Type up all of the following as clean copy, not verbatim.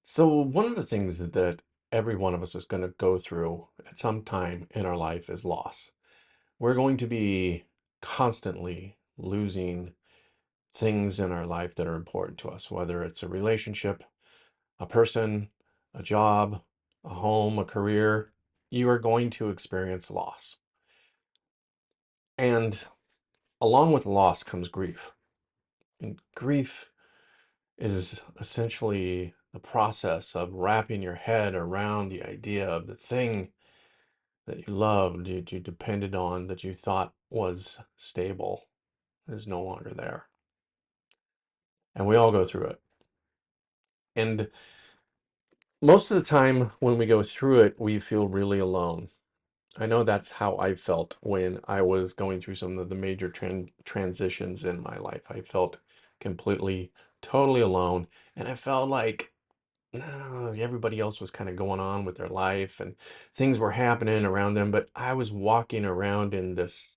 So, one of the things that every one of us is going to go through at some time in our life is loss. We're going to be constantly losing things in our life that are important to us, whether it's a relationship, a person, a job, a home, a career. You are going to experience loss. And along with loss comes grief. And grief is essentially the process of wrapping your head around the idea of the thing that you loved, that you depended on, that you thought was stable, is no longer there. And we all go through it. And most of the time when we go through it, we feel really alone. I know that's how I felt when I was going through some of the major transitions in my life. I felt completely, totally alone. And I felt like everybody else was kind of going on with their life and things were happening around them, but I was walking around in this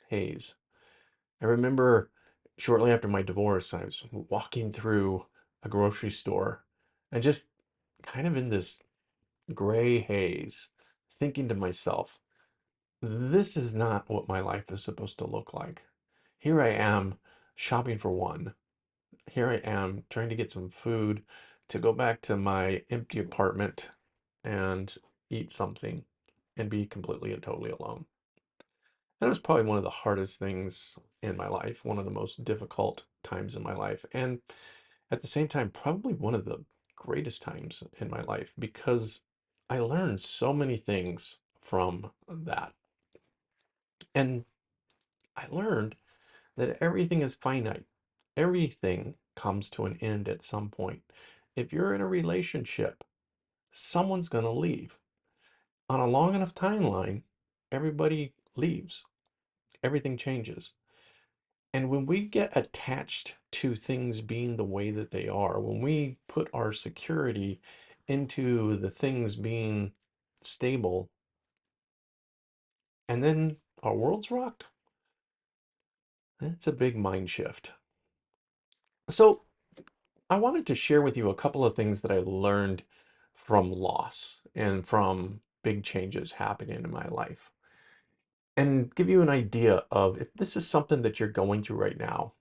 haze. I remember shortly after my divorce, I was walking through a grocery store and just kind of in this gray haze, thinking to myself, this is not what my life is supposed to look like. Here I am shopping for one. Here I am trying to get some food to go back to my empty apartment and eat something and be completely and totally alone. That was probably one of the hardest things in my life, one of the most difficult times in my life, and at the same time, probably one of the greatest times in my life because I learned so many things from that. And I learned that everything is finite. Everything comes to an end at some point. If you're in a relationship, someone's going to leave. On a long enough timeline, everybody leaves. Everything changes. And when we get attached to things being the way that they are, when we put our security into the things being stable, and then our world's rocked, that's a big mind shift. So I wanted to share with you a couple of things that I learned from loss and from big changes happening in my life, and give you an idea of if this is something that you're going through right now.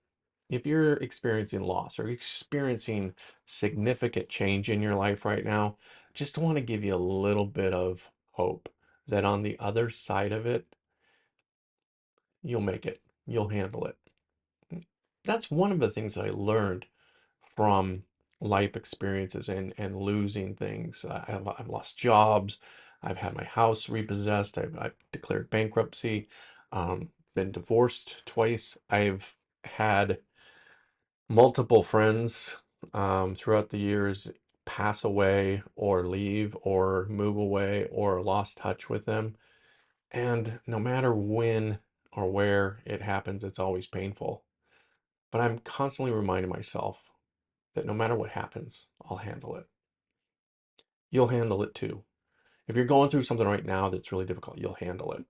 If you're experiencing loss or experiencing significant change in your life right now, just want to give you a little bit of hope that on the other side of it, you'll make it, you'll handle it. That's one of the things that I learned from life experiences and losing things. I've lost jobs, I've had my house repossessed, I've declared bankruptcy, been divorced twice, I've had multiple friends throughout the years pass away or leave or move away or lost touch with them. And no matter when or where it happens, it's always painful. But I'm constantly reminding myself that no matter what happens, I'll handle it. You'll handle it too. If you're going through something right now that's really difficult, you'll handle it.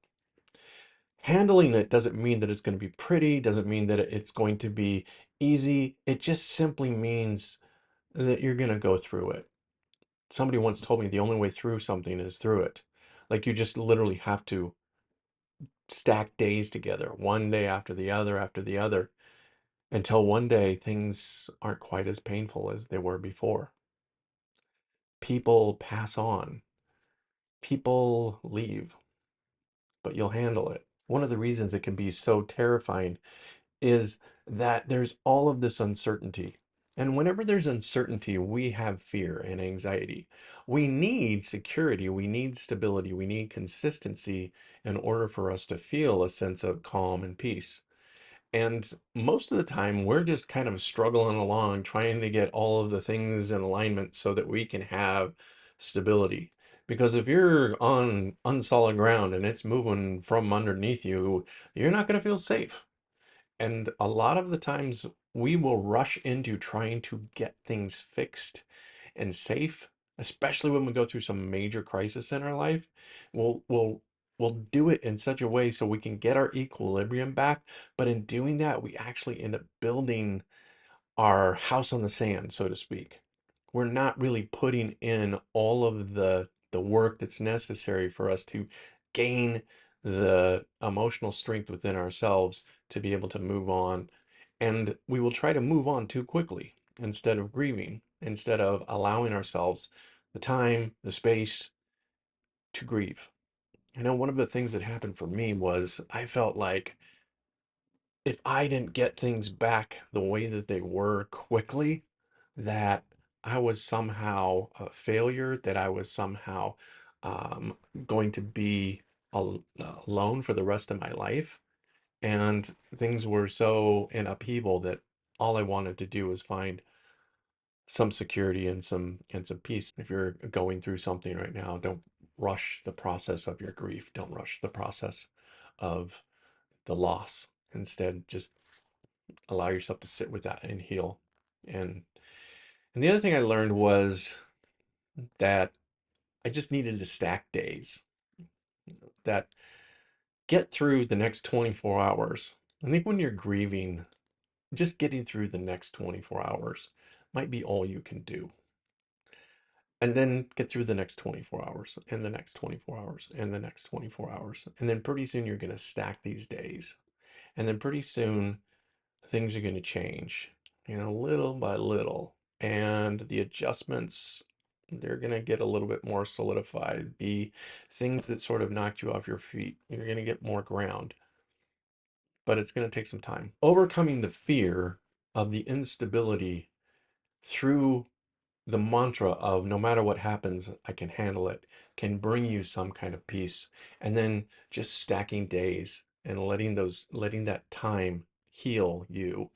Handling it doesn't mean that it's going to be pretty, doesn't mean that it's going to be easy. It just simply means that you're going to go through it. Somebody once told me the only way through something is through it. Like you just literally have to stack days together, one day after the other, until one day things aren't quite as painful as they were before. People pass on, people leave, but you'll handle it. One of the reasons it can be so terrifying is that there's all of this uncertainty. And whenever there's uncertainty, we have fear and anxiety. We need security, we need stability, we need consistency in order for us to feel a sense of calm and peace. And most of the time, we're just kind of struggling along, trying to get all of the things in alignment so that we can have stability. Because if you're on unsolid ground and it's moving from underneath you, you're not going to feel safe. And a lot of the times we will rush into trying to get things fixed and safe, especially when we go through some major crisis in our life. We'll do it in such a way so we can get our equilibrium back. But in doing that, we actually end up building our house on the sand, so to speak. we're not really putting in all of the work that's necessary for us to gain the emotional strength within ourselves to be able to move on. And we will try to move on too quickly instead of grieving, instead of allowing ourselves the time, the space to grieve. I know one of the things that happened for me was I felt like if I didn't get things back the way that they were quickly, that I was somehow a failure, that I was somehow um, going to be alone for the rest of my life. And things were so in upheaval that all I wanted to do was find some security and some peace. If you're going through something right now, don't rush the process of your grief. Don't rush the process of the loss. Instead, just allow yourself to sit with that and heal. And and the other thing I learned was that I just needed to stack days that get through the next 24 hours. I think when you're grieving, just getting through the next 24 hours might be all you can do. And then get through the next 24 hours and the next 24 hours and the next 24 hours. And then pretty soon you're going to stack these days. And then pretty soon things are going to change, little by little. And the adjustments, they're going to get a little bit more solidified. The things that sort of knocked you off your feet, you're going to get more ground, but it's going to take some time. Overcoming the fear of the instability through the mantra of no matter what happens, I can handle it, can bring you some kind of peace. And then just stacking days and letting that time heal you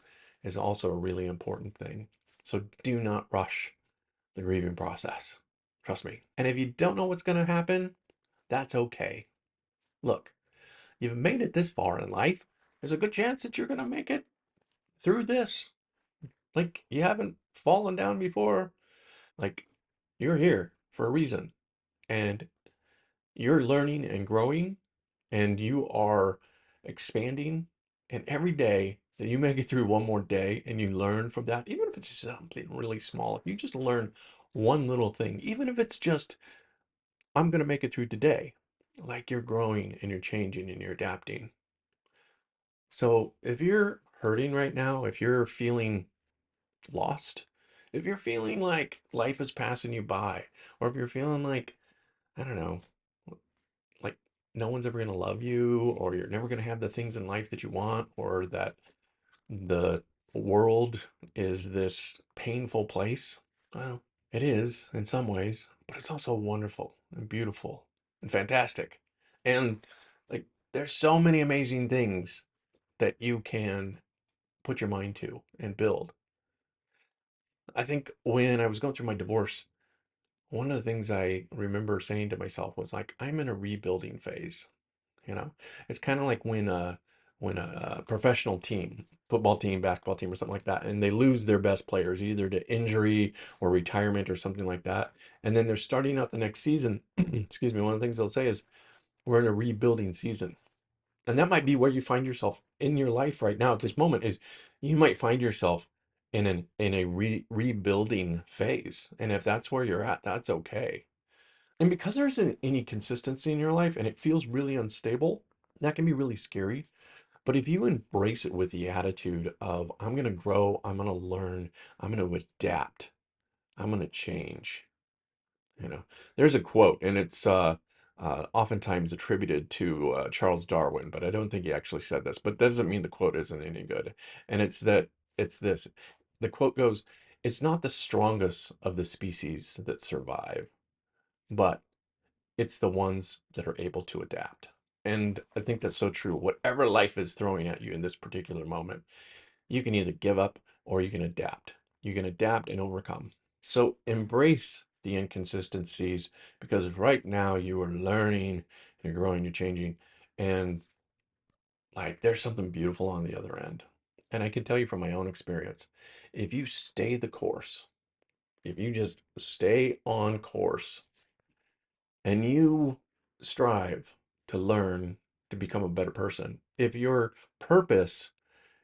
is also a really important thing. So do not rush the grieving process. Trust me. And if you don't know what's going to happen, that's okay. Look, you've made it this far in life. There's a good chance that you're going to make it through this. Like you haven't fallen down before. Like you're here for a reason and you're learning and growing and you are expanding. And every day that you make it through one more day and you learn from that, even if it's just something really small, if you just learn one little thing, even if it's just, I'm going to make it through today, like you're growing and you're changing and you're adapting. So if you're hurting right now, if you're feeling lost, if you're feeling like life is passing you by, or if you're feeling like, I don't know, like no one's ever going to love you, or you're never going to have the things in life that you want, or that the world is this painful place. Well, it is in some ways, but it's also wonderful and beautiful and fantastic. And like, there's so many amazing things that you can put your mind to and build. I think when I was going through my divorce, one of the things I remember saying to myself was like, I'm in a rebuilding phase. You know, it's kind of like when a professional team, football team, basketball team, or something like that, and they lose their best players either to injury or retirement or something like that, and then they're starting out the next season. Excuse me. One of the things they'll say is, "We're in a rebuilding season," and that might be where you find yourself in your life right now at this moment. Is you might find yourself in a rebuilding phase, and if that's where you're at, that's okay. And because there isn't any consistency in your life and it feels really unstable, that can be really scary. But if you embrace it with the attitude of, I'm going to grow, I'm going to learn, I'm going to adapt, I'm going to change, you know, there's a quote and it's oftentimes attributed to Charles Darwin, but I don't think he actually said this, but that doesn't mean the quote isn't any good. And it's this, the quote goes, it's not the strongest of the species that survive, but it's the ones that are able to adapt. And I think that's so true. Whatever life is throwing at you in this particular moment, you can either give up or you can adapt. You can adapt and overcome. So embrace the inconsistencies because right now you are learning, you're growing, you're changing, and like there's something beautiful on the other end. And I can tell you from my own experience, if you stay the course, if you just stay on course, and you strive to learn to become a better person, if your purpose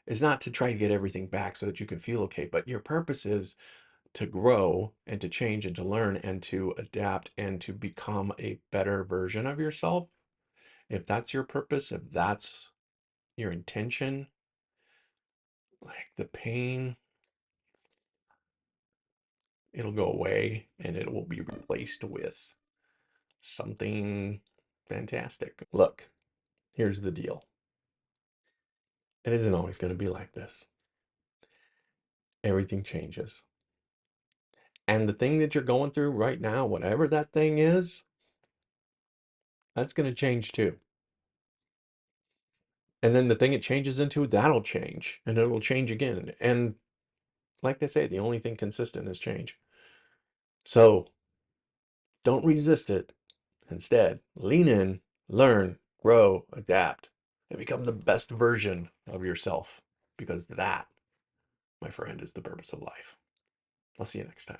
is not to try to get everything back so that you can feel okay, but your purpose is to grow and to change and to learn and to adapt and to become a better version of yourself, if that's your purpose, if that's your intention, like the pain, it'll go away and it will be replaced with something fantastic. Look, here's the deal. It isn't always going to be like this. Everything changes. And the thing that you're going through right now, whatever that thing is, that's going to change too. And then the thing it changes into, that'll change. And it'll change again. And like they say, the only thing consistent is change. So don't resist it. Instead, lean in, learn, grow, adapt, and become the best version of yourself. Because that, my friend, is the purpose of life. I'll see you next time.